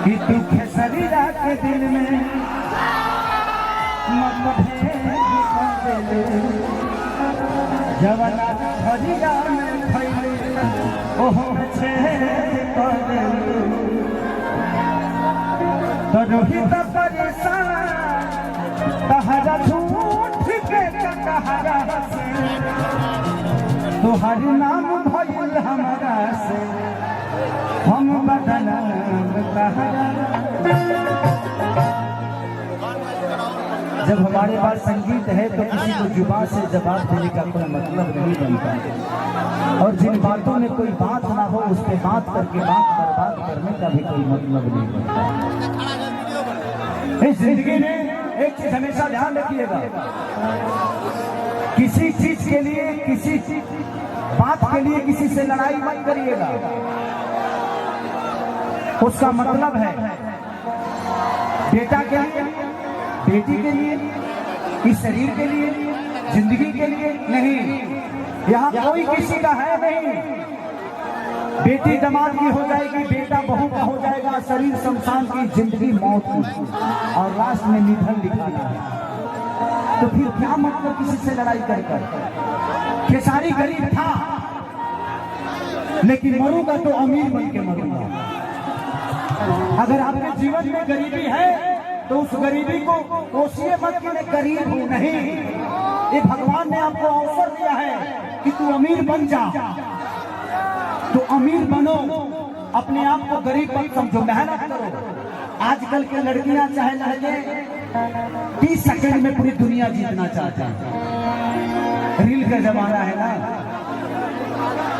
कि तू खेसरिया के दिल में जवाना खरिया में खैले ओहो छे तो रोहित परेशान तहरा झूठ के कहरा से तोहर नाम भइल हमारा से हम बदनाम तहरा। जब हमारे पास संगीत है तो किसी को जुबान से जवाब देने का कोई मतलब नहीं बनता, और जिन बातों में कोई बात ना हो उस पर बात करके बात बर्बाद करने का भी कोई मतलब नहीं बनता। इस जिंदगी में एक चीज हमेशा ध्यान रखिएगा, किसी चीज के लिए किसी बात के लिए किसी से लड़ाई मत करिएगा। उसका मतलब है बेटा के लिए, बेटी के लिए, इस शरीर के लिए, जिंदगी के लिए नहीं। यहाँ कोई किसी का है नहीं। बेटी दामाद की हो जाएगी, बेटा बहू का हो जाएगा, शरीर शमशान की, जिंदगी मौत की, और लास्ट में निधन लिखाना है। तो फिर क्या मतलब किसी से लड़ाई कर कर? खेसारी गरीब था लेकिन मरूंगा तो अमीर बन के मरूंगा। अगर आपके जीवन में गरीबी है तो उस गरीबी को कोशिए मत कि मैं गरीब हूं, नहीं। ये भगवान ने आपको अवसर दिया है कि तू अमीर बन जा, तो अमीर बनो, अपने आप को गरीब मत समझो, मेहनत करो। आजकल के लड़कियां चाहे लड़के 30 सेकंड में पूरी दुनिया जीतना चाहते हैं। रील का जमाना है ना,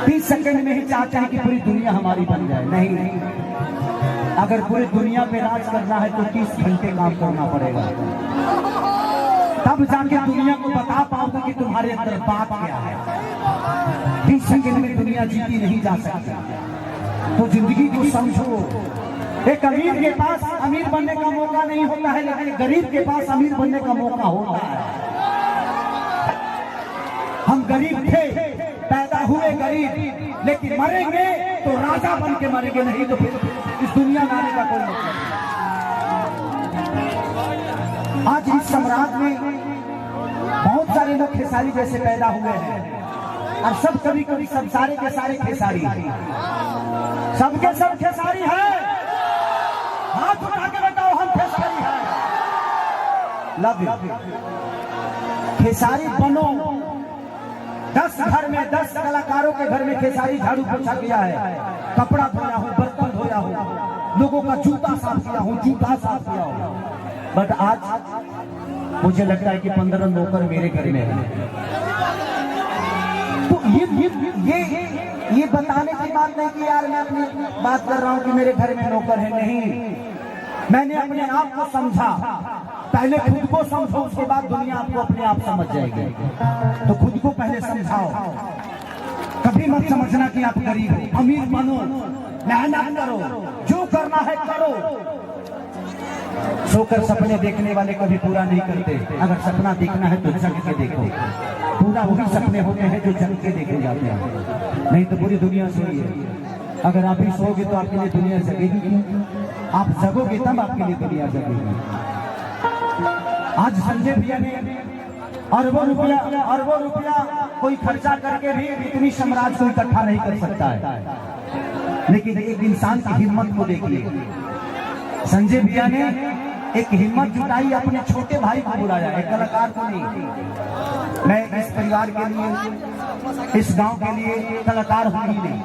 30 सेकंड में ही चाहते हैं कि पूरी दुनिया हमारी बन जाए। नहीं, अगर पूरी दुनिया पे राज करना है तो 30 घंटे काम करना पड़ेगा, तब जाके दुनिया को बता पाओगे कि तुम्हारे अंदर बात क्या है। 30 सेकंड में दुनिया जीती नहीं जा सकती। तो जिंदगी को समझो। एक अमीर के पास अमीर बनने का मौका नहीं होता है, लेकिन गरीब के पास अमीर बनने का मौका होता है। हम गरीब थे, पैदा हुए गरीब, लेकिन मरेंगे तो राजा बन के मरेंगे, नहीं तो फिर इस दुनिया में आने का कोई मतलब नहीं। आज इस सम्राट में बहुत सारे लोग खेसारी जैसे पैदा हुए हैं, और सब कभी कभी सब सारे के सारे खेसारी, सबके सब खेसारी है। हाथ उठा के बताओ हम खेसारी हैं। Love you. खेसारी बनो। 10 घर में 10 कलाकारों के घर में खेसारी झाड़ू पोछा किया है, कपड़ा धोया हूँ, बर्तन धोया हूँ, लोगों का जूता साफ किया हूँ, जूता साफ किया हूँ। बट आज मुझे लगता है कि 15 नौकर मेरे घर में है। तो ये बताने की बात नहीं कि यार मैं अपनी बात कर रहा हूँ कि मेरे घर में नौकर है, नहीं। मैंने अपने आप को समझा। पहले खुद को समझो, उसके बाद दुनिया आपको अपने आप समझ जाएगी। तो खुद को पहले समझाओ। कभी मत समझना कि आप गरीब हो। अमीर बनो, मेहनत करो, जो करना है करो। सोकर सपने देखने वाले कभी पूरा नहीं करते। अगर सपना देखना है तो जग के देखो। पूरा वही सपने होते हैं जो जग के देखे जाते हैं, नहीं तो पूरी दुनिया सोई है। अगर आप ही सोओगे तो आपके लिए दुनिया जगेगी क्यों? आप जगोगे तब आपके लिए दुनिया जगेगी। आज संजय भैया ने अरबों रुपया कोई खर्चा करके भी इतनी साम्राज्य को इकट्ठा नहीं कर सकता है, लेकिन एक इंसान की हिम्मत को देखिए। संजय भैया ने एक हिम्मत जुटाई, अपने छोटे भाई को बुलाया, एक कलाकार को नहीं। मैं इस परिवार के लिए, इस गांव के लिए कलाकार हूं ही नहीं।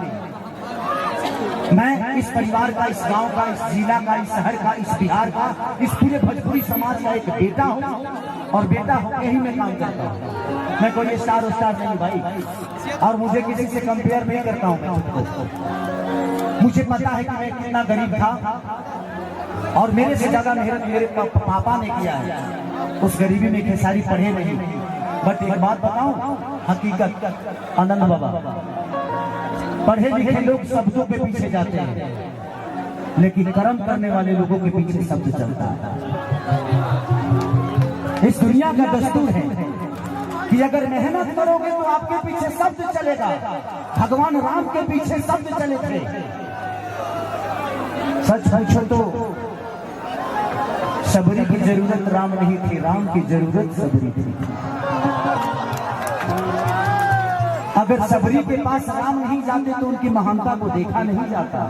मैं इस परिवार का, इस गांव का, इस जिला का, इस शहर का, इस बिहार का, इस पूरे भोजपुरी समाज का एक बेटा हूं, और बेटा होकर ही मैं काम करता हूं। मैं कोई स्टार नहीं भाई, और मुझे किसी से कंपेयर नहीं करता हूं। मुझे पता है कि मैं कितना गरीब था, और मेरे से ज्यादा मेहनत मेरे पापा ने किया है। उस गरीबी में खेसारी पढ़े नहीं। बट एक बात बताऊं, हकीकत, आनंद बाबा, पढ़े लिखे लोग शब्दों के पीछे जाते हैं, लेकिन कर्म करने वाले लोगों के पीछे शब्द चलता है। इस दुनिया का दस्तूर है कि अगर मेहनत करोगे तो आपके पीछे शब्द चलेगा। भगवान राम के पीछे शब्द चले थे। सच पूछो तो सबरी की जरूरत राम नहीं थी, राम की जरूरत सबरी थी। अगर सबरी के पास राम नहीं जाते तो उनकी महानता को देखा नहीं जाता।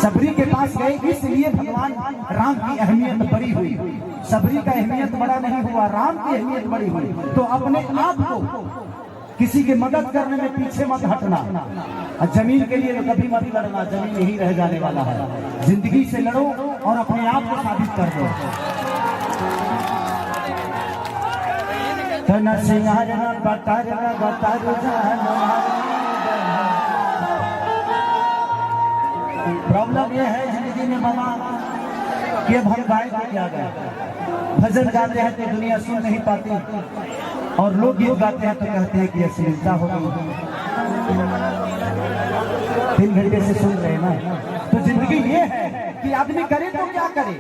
सबरी के पास गए इसलिए भगवान राम की अहमियत बड़ी हुई। सबरी का अहमियत बड़ा नहीं हुआ, राम की अहमियत बड़ी हुई। तो अपने आप को किसी की मदद करने में पीछे मत हटना। जमीन के लिए कभी मत लड़ना, जमीन यही रह जाने वाला है। जिंदगी से लड़ो और अपने आप को साबित कर दो। प्रॉब्लम यह है जिंदगी में मामा कि अब हम गाय को क्या गए, भजन गाते हैं तो दुनिया सुन नहीं पाती, और लोग गीत गाते हैं तो कहते हैं कि अश्लीलता हो गई। 3 घंटे से सुन रहे हैं ना। तो जिंदगी ये है कि आदमी करे तो क्या करे।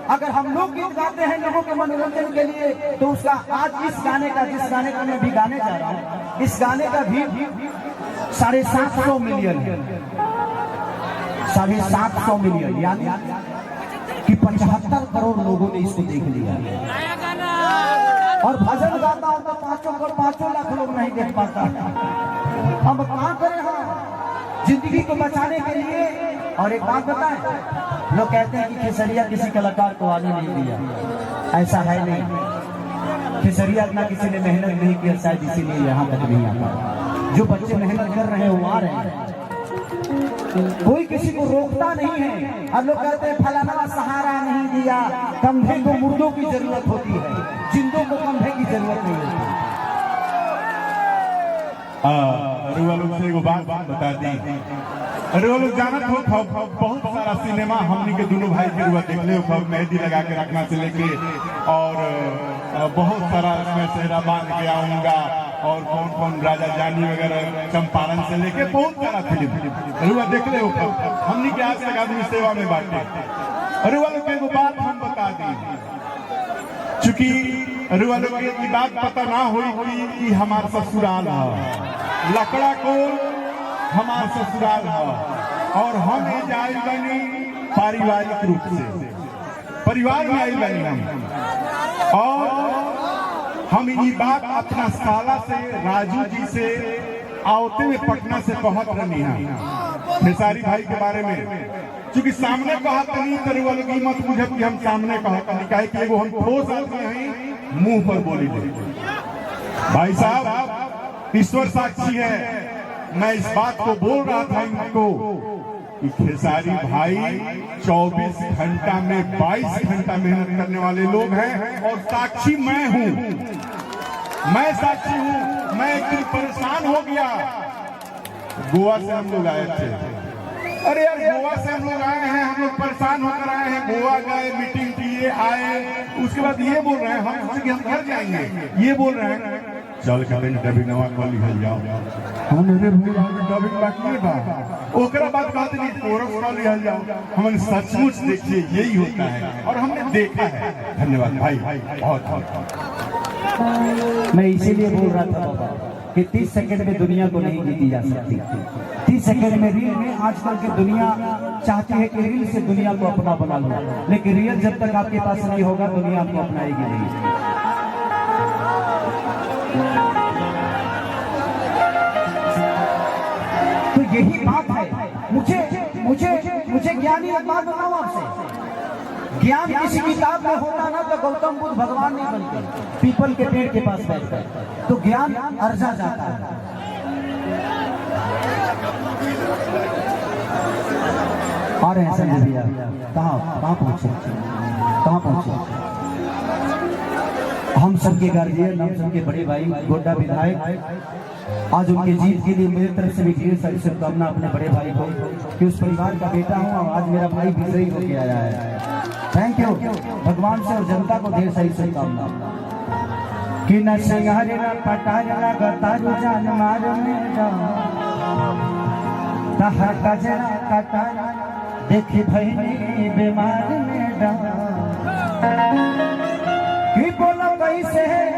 अगर हम लोग गीत गाते हैं लोगों के मनोरंजन के लिए, तो उसका आज इस गाने का, जिस गाने को मैं भी गाने जा रहा हूँ, इस गाने का भी 750 मिलियन है। 750 मिलियन, यानी कि 75 करोड़ लोगों ने इसको देख लिया। और भजन गाता हूं तो 5 लाख लोग नहीं देख पाता। हम क्या करें हम जिंदगी को बचाने के लिए। और एक बात बताएं, लोग कहते हैं कि खेसरिया किसी कलाकार को आने नहीं दिया। ऐसा है नहीं। खेसरिया इतना किसी ने मेहनत नहीं किया, शायद इसीलिए यहाँ तक नहीं आता। जो बच्चे मेहनत कर रहे हैं वो आ रहे हैं, कोई किसी को रोकता नहीं है। अब लोग कहते हैं फलाना सहारा नहीं दिया। कंधे को मुर्दों की जरूरत होती है, जिंदों को कंधे की जरूरत नहीं होती। अरुआ लोग से एगो बात बता दी। अरुआ लोग जानत हो बहुत सारा सिनेमा हमनी के दोनों भाई के रुआ देख ले, मेहंदी लगा के रखना से लेके और बहुत सारा इसमें सेहरा बांध के आऊंगा और कौन कौन राजा जानी वगैरह चंपारण से लेके बहुत सारा फिल्म रुआ देख ले। हमनी के आज तक आदमी सेवा में बांटे। रुआ लोग एगो बात हम बता दी, चूंकि रुआ लोग की बात पता ना हुई कि हमार ससुराल है लकड़ा को, हमार ससुराल है और हम आयल बनी पारिवारिक रूप से, परिवार में आयल बनी हम। और हम ये बात अपना साला से, राजू जी से आवते में पटना से कहत रही है खेसारी भाई के बारे में। क्योंकि सामने कहत नहीं तो वालों की मत बुझे कि हम सामने कहत नहीं, कहे कि वो हम ठोस आदमी हैं, मुंह पर बोली दे। भाई साहब ईश्वर साक्षी है, मैं इस बात को बोल रहा था इनको कि खेसारी भाई 24 घंटा में 22 घंटा मेहनत करने वाले लोग हैं। और साक्षी मैं हूं, मैं साक्षी हूं। मैं एक दिन परेशान हो गया, गोवा से हम लोग आए थे। अरे यार गोवा से हम लोग आए हैं, हम लोग परेशान होकर आए हैं। गोवा गए, मीटिंग किए, आए, उसके बाद ये बोल रहे हैं हम घर जाएंगे। ये बोल रहे हैं चल के डबिंगवा कर लिहल जाओ। हमने डबिंग बाकी बा, ओकरा बात कहते नहीं कोरस कर लिहल जाओ। हमने सचमुच देखिए यही होता है और हमने देखा है। धन्यवाद भाई, बहुत मैं इसीलिए बोल रहा था बाबा कि 30 सेकंड में दुनिया को नहीं जीती जा सकती। 30 सेकंड में रील में आजकल की दुनिया चाहती है कि रील से दुनिया को अपना बना लो, लेकिन रियल जब तक आपके पास नहीं होगा दुनिया आपको अपनाएगी नहीं। तो यही बात है। मुझे ज्ञानी एक बात बताऊं आपसे, ज्ञान किसी किताब में होता ना तो गौतम बुद्ध भगवान नहीं बनते, पीपल के पेड़ के पास बैठकर, तो ज्ञान अर्जा जाता है। आ रहे हैं संजय भैया, कहाँ पहुंचे? हम सबके गार्जियन, हम सबके बड़े भाई गोड्डा विधायक, आज उनके जीत के लिए मेरी तरफ से भी ढेर सारी शुभकामना अपने बड़े भाई को, कि उस परिवार का बेटा हूँ और आज मेरा भाई विजयी होके आया है। थैंक यू भगवान से और जनता को ढेर सारी शुभकामना। कि न सिंगारे न पटारे न गतारू जान मार में तहा कजरा कटारा देखी भैनी बीमार में कि बोला कैसे है